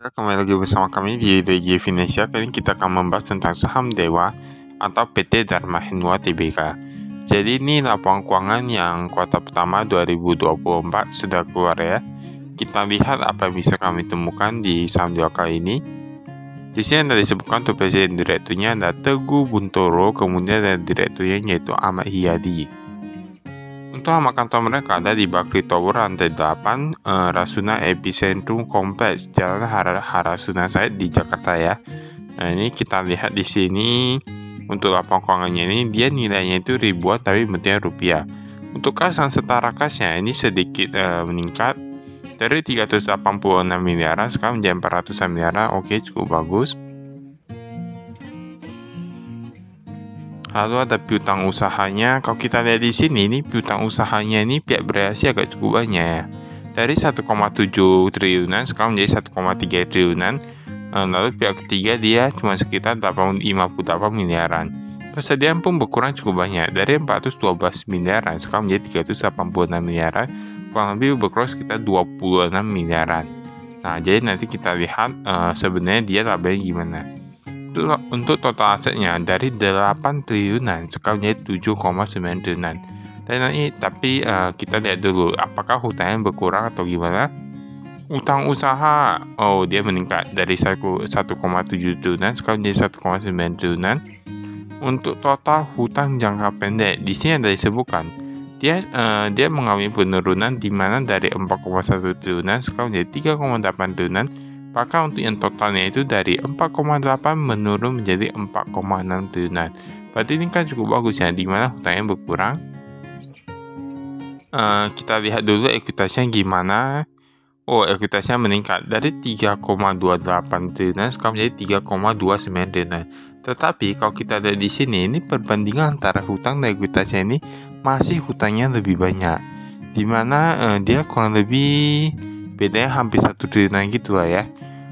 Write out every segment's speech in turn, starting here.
Kembali lagi bersama kami di DG Financial. Kali ini kita akan membahas tentang saham Dewa atau PT Dharma Hendwa Tbk. Jadi ini laporan keuangan yang kuartal pertama 2024 sudah keluar ya. Kita lihat apa yang bisa kami temukan di saham Dewa kali ini. Di sini ada disebutkan untuk presiden direkturnya ada Teguh Buntoro, kemudian ada direkturnya yaitu Ahmad Hiyadi. Untuk alamat kantor mereka ada di Bakri Tower lantai 8, Rasuna Epicentrum Kompleks, Jalan Harasuna Said di Jakarta ya. Nah, ini kita lihat di sini untuk laporan keuangannya ini dia nilainya itu ribuan tapi bentuknya rupiah. Untuk kas dan setara kasnya ini sedikit meningkat dari 386 miliaran sekarang menjadi 400 miliaran. Oke, cukup bagus. Lalu ada piutang usahanya. Kalau kita lihat di sini, ini piutang usahanya ini pihak berhasil agak cukup banyak ya. Dari 1,7 triliunan sekarang menjadi 1,3 triliunan. Lalu pihak ketiga dia cuma sekitar 58 miliaran. Persediaan pun berkurang cukup banyak. Dari 412 miliaran sekarang menjadi 386 miliaran. Kurang lebih berkurang sekitar 26 miliaran. Nah, jadi nanti kita lihat sebenarnya dia labanya gimana. Untuk total asetnya dari 8 triliunan sekarang menjadi 7,9 triliunan. Tapi kita lihat dulu apakah hutangnya berkurang atau gimana. Utang usaha, dia meningkat dari 1,7 triliunan sekarang menjadi 1,9 triliunan. Untuk total hutang jangka pendek di sini ada disebutkan dia mengalami penurunan di mana dari 4,1 triliunan sekarang menjadi 3,8 triliunan. Maka untuk yang totalnya itu dari 4,8 menurun menjadi 4,6 triliunan. Berarti ini kan cukup bagus ya, dimana hutangnya berkurang. Kita lihat dulu ekuitasinya gimana. Ekuitasinya meningkat dari 3,28 triliunan sekarang menjadi 3,29 triliunan. Tetapi kalau kita lihat di sini, ini perbandingan antara hutang dan ekuitasinya ini masih hutangnya lebih banyak. Dimana dia kurang lebih bedanya hampir 1 triliunan gitu lah ya.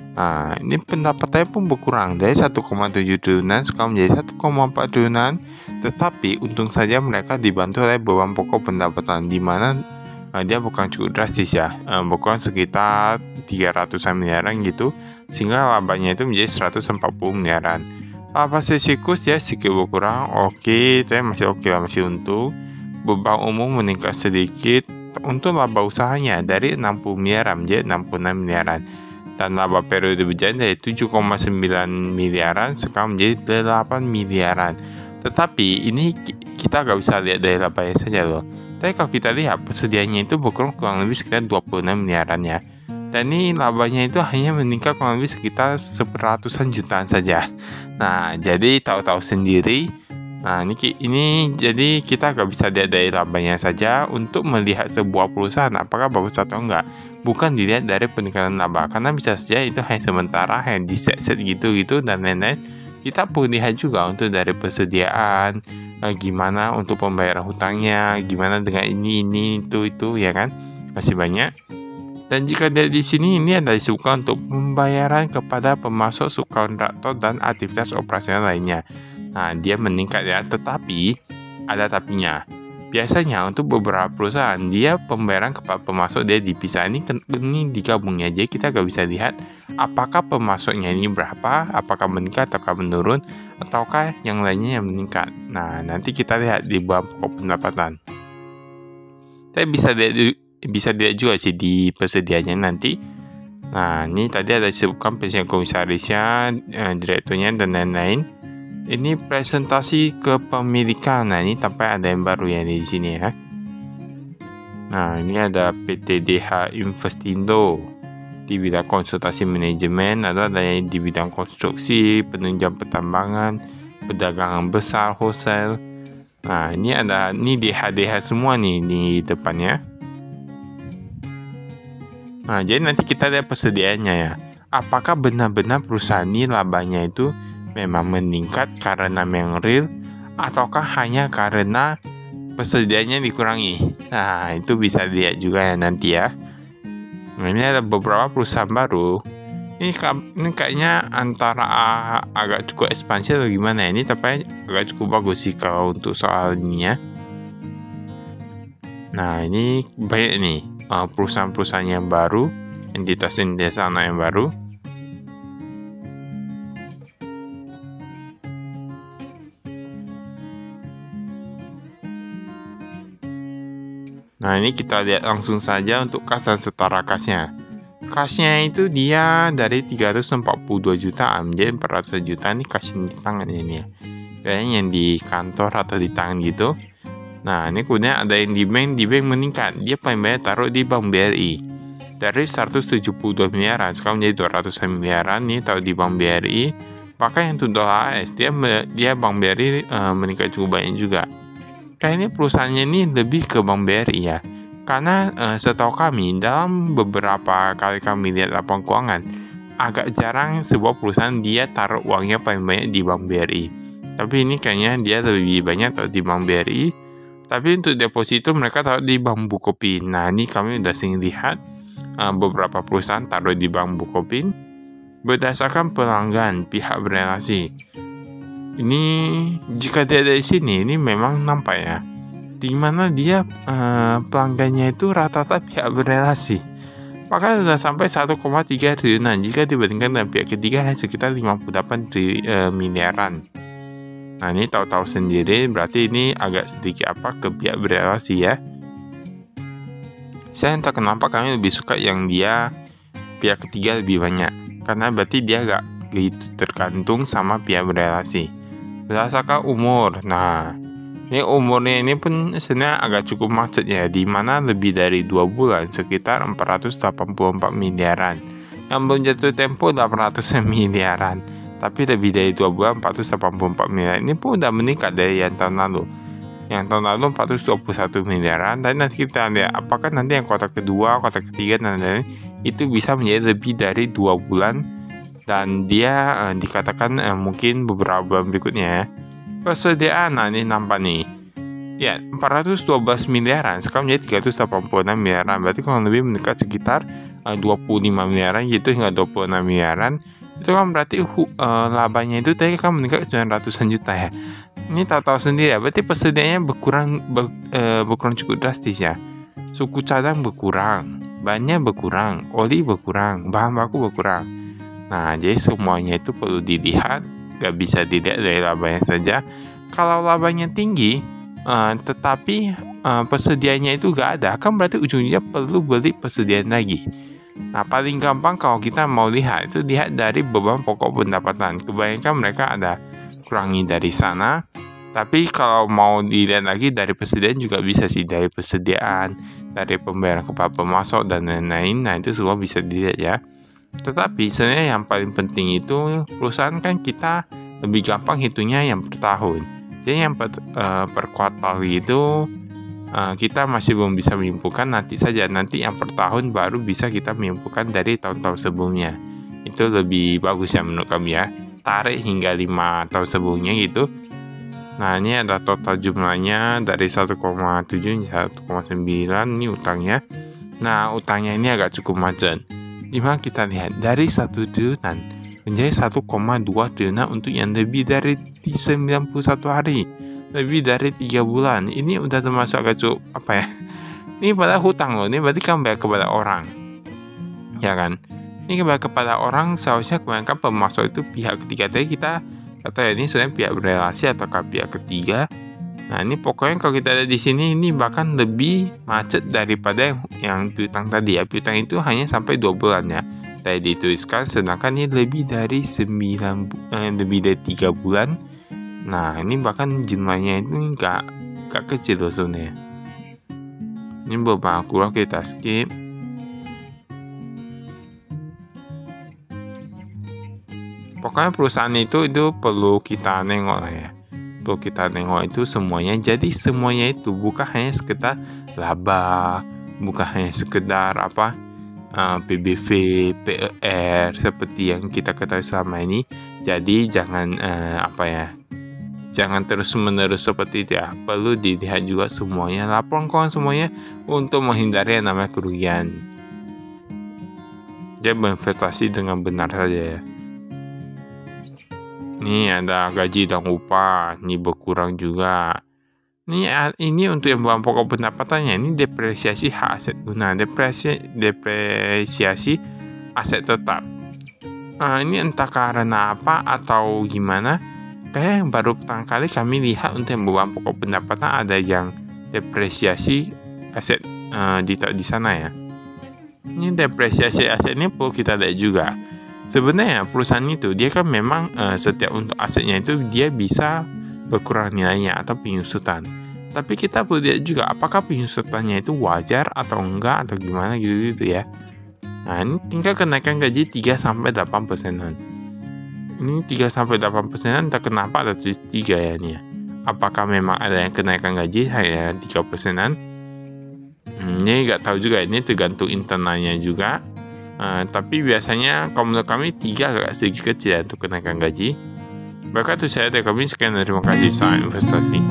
Nah, ini pendapatannya pun berkurang dari 1,7 triliunan sekarang menjadi 1,4 triliunan. Tetapi untung saja mereka dibantu oleh beban pokok pendapatan, di mana dia bukan cukup drastis ya, berkurang sekitar 300 miliaran gitu, sehingga labanya itu menjadi 140 miliaran. Laba siklus dia sedikit berkurang, tapi masih lah, masih untung. Beban umum meningkat sedikit. Untuk laba usahanya dari 60 miliaran menjadi 66 miliaran. Dan laba periode berjalan dari 7,9 miliaran sekarang menjadi 8 miliaran. Tetapi ini kita nggak bisa lihat dari labanya saja loh. Tapi kalau kita lihat persediaannya itu berkurang kurang lebih sekitar 26 miliaran ya. Dan ini labanya itu hanya meningkat kurang lebih sekitar 100-an jutaan saja. Nah, jadi tahu-tahu sendiri. Nah, ini jadi kita nggak bisa lihat dari labanya saja untuk melihat sebuah perusahaan apakah bagus atau enggak. Bukan dilihat dari peningkatan laba, karena bisa saja itu hanya sementara, hanya di set gitu dan lain-lain. Kita perlu lihat juga untuk dari persediaan, gimana untuk pembayaran hutangnya, gimana dengan ini itu ya kan, masih banyak. Dan jika di sini ini ada disebutkan untuk pembayaran kepada pemasok subkontraktor dan aktivitas operasional lainnya. Nah, dia meningkat ya, tetapi ada tapinya. Biasanya untuk beberapa perusahaan dia pembayaran kepada pemasok dia dipisah, ini digabungnya, jadi kita gak bisa lihat apakah pemasoknya ini berapa, apakah meningkat ataukah menurun, ataukah yang lainnya yang meningkat. Nah, nanti kita lihat di bawah pokok pendapatan. Tapi bisa dilihat juga sih di persediaannya nanti. Nah, ini tadi ada disebutkan presiden komisarisnya, direkturnya dan lain-lain. Ini presentasi kepemilikan. Nah, ini tampak ada yang baru ya di sini ya. Nah, ini ada PT DH Investindo di bidang konsultasi manajemen, ada yang di bidang konstruksi, penunjang pertambangan, perdagangan besar, wholesale. Nah, ini DH semua nih di depannya. Nah, jadi nanti kita lihat persediaannya ya. Apakah benar-benar perusahaan ini labanya itu memang meningkat karena memang real, ataukah hanya karena persediaannya dikurangi. Nah, itu bisa dilihat juga ya nanti ya. Nah, ini ada beberapa perusahaan baru. Ini kayaknya antara agak cukup ekspansi atau gimana ya. Ini tapi agak cukup bagus sih kalau untuk soal ini ya. Nah, ini banyak nih perusahaan-perusahaan yang baru, entitas anak yang baru. Nah, ini kita lihat langsung saja untuk kas dan setara kasnya. Kasnya itu dia dari 342 jutaan, jadi 400 juta ini kas yang di tangan ini ya. Kayaknya yang di kantor atau di tangan gitu. Nah, ini kemudian ada yang di bank meningkat. Dia paling banyak taruh di Bank BRI. Dari 172 miliaran, sekarang menjadi 200 miliaran nih taruh di Bank BRI. Bahkan yang untuk dolar AS, dia Bank BRI meningkat cukup banyak juga. Kayaknya perusahaannya ini lebih ke Bank BRI ya. Karena setahu kami, dalam beberapa kali kami lihat laporan keuangan, agak jarang sebuah perusahaan dia taruh uangnya paling banyak di Bank BRI. Tapi ini kayaknya dia lebih banyak taruh di Bank BRI. Tapi untuk deposito mereka taruh di Bank Bukopin. Nah, ini kami udah sering lihat beberapa perusahaan taruh di Bank Bukopin berdasarkan pelanggan pihak berelasi. Ini jika dia ada di sini, ini memang nampak ya, di mana dia pelanggannya itu rata-rata pihak berelasi. Maka sudah sampai 1,3 triliunan jika dibandingkan dengan pihak ketiga hanya sekitar 58 miliaran. Nah, ini tahu-tahu sendiri berarti ini agak sedikit ke pihak berelasi ya. Saya entah kenapa kami lebih suka yang dia pihak ketiga lebih banyak, karena berarti dia gak gitu tergantung sama pihak berelasi. Berdasarkan umur, nah ini umurnya ini pun sebenarnya agak cukup macet ya, di mana lebih dari 2 bulan sekitar 484 miliaran. Yang belum jatuh tempo 800 miliaran, tapi lebih dari 2 bulan 484 miliaran. Ini pun udah meningkat dari yang tahun lalu. Yang tahun lalu 421 miliaran, dan nanti kita lihat apakah nanti yang kuartal kedua, kuartal ketiga, dan lain-lain itu bisa menjadi lebih dari 2 bulan. Dan dia dikatakan mungkin beberapa bulan berikutnya ya. Persediaan, nah ini nampak nih. Ya, 412 miliaran, sekarang menjadi 386 miliaran. Berarti kalau lebih mendekat sekitar 25 miliaran gitu hingga 26 miliaran. Itu kan berarti labanya itu tadi kan meningkat 900-an juta ya. Ini tahu-tahu sendiri ya, berarti persediaannya berkurang cukup drastis ya. Suku cadang berkurang, bahannya berkurang, oli berkurang, bahan baku berkurang. Nah, jadi semuanya itu perlu dilihat, gak bisa dilihat dari labanya saja. Kalau labanya tinggi, tetapi persediaannya itu gak ada, kan berarti ujungnya perlu beli persediaan lagi. Nah, paling gampang kalau kita mau lihat, itu lihat dari beban pokok pendapatan. Kebanyakan mereka ada kurangi dari sana. Tapi kalau mau dilihat lagi dari persediaan juga bisa sih, dari persediaan, dari pembayaran kepada pemasok dan lain-lain. Nah, itu semua bisa dilihat ya. Tetapi sebenarnya yang paling penting itu perusahaan kan kita lebih gampang hitungnya yang per tahun. Jadi yang per kuartal itu kita masih belum bisa menyimpulkan, nanti yang per tahun baru bisa kita menyimpulkan dari tahun-tahun sebelumnya. Itu lebih bagus ya menurut kami ya. Tarik hingga 5 tahun sebelumnya gitu. Nah, ini ada total jumlahnya dari 1,7 hingga 1,9 ini utangnya. Nah, utangnya ini agak cukup macet. Dimana kita lihat dari 1 triliunan menjadi 1,2 triliunan untuk yang lebih dari 91 hari, lebih dari 3 bulan. Ini udah termasuk agak cukup ini pada hutang loh, ini berarti kan bayar kepada orang ya kan. Ini bayar kepada orang, seharusnya kebanyakan pemasok itu pihak ketiga. Tadi kita kata ini sebenarnya pihak berelasi atau pihak ketiga. Nah, ini pokoknya kalau kita ada di sini, ini bahkan lebih macet daripada yang piutang tadi ya. Piutang itu hanya sampai 2 bulan ya. Tadi dituliskan, sedangkan ini lebih dari 3 bulan. Nah, ini bahkan jumlahnya itu gak kecil loh sebenarnya. Ini beberapa kurang kita skip. Pokoknya perusahaan itu perlu kita nengok lah ya. Kita tengok itu semuanya. Jadi semuanya itu bukan hanya sekedar laba, bukan hanya sekedar PBV, PER seperti yang kita ketahui selama ini. Jadi jangan jangan terus-menerus seperti itu ya. Perlu dilihat juga semuanya, laporan keuangan semuanya untuk menghindari yang namanya kerugian. Jadi berinvestasi dengan benar saja ya. Ini ada gaji dan upah, ini berkurang juga. Ini untuk yang bukan pokok pendapatannya, ini depresiasi hak aset guna, depresiasi aset tetap. Ini entah karena apa atau gimana. Kayak baru pertama kali kami lihat untuk yang bukan pokok pendapatan ada yang depresiasi aset ditaruh di sana ya. Ini depresiasi aset ini perlu kita lihat juga. Sebenarnya perusahaan itu dia kan memang setiap untuk asetnya itu dia bisa berkurang nilainya atau penyusutan. Tapi kita perlu lihat juga apakah penyusutannya itu wajar atau enggak atau gimana gitu ya. Nah, ini tinggal kenaikan gaji 3-8%. Ini 3-8%, entah kenapa ada tulis 3 ya ini ya. Apakah memang ada yang kenaikan gaji hanya 3%? Ini nggak tahu juga, ini tergantung internalnya juga. Tapi biasanya kalau menurut kami 3 agak sedikit kecil ya untuk kenaikan gaji. Berkat itu saya dari kami, sekian dan terima kasih. Salam investasi.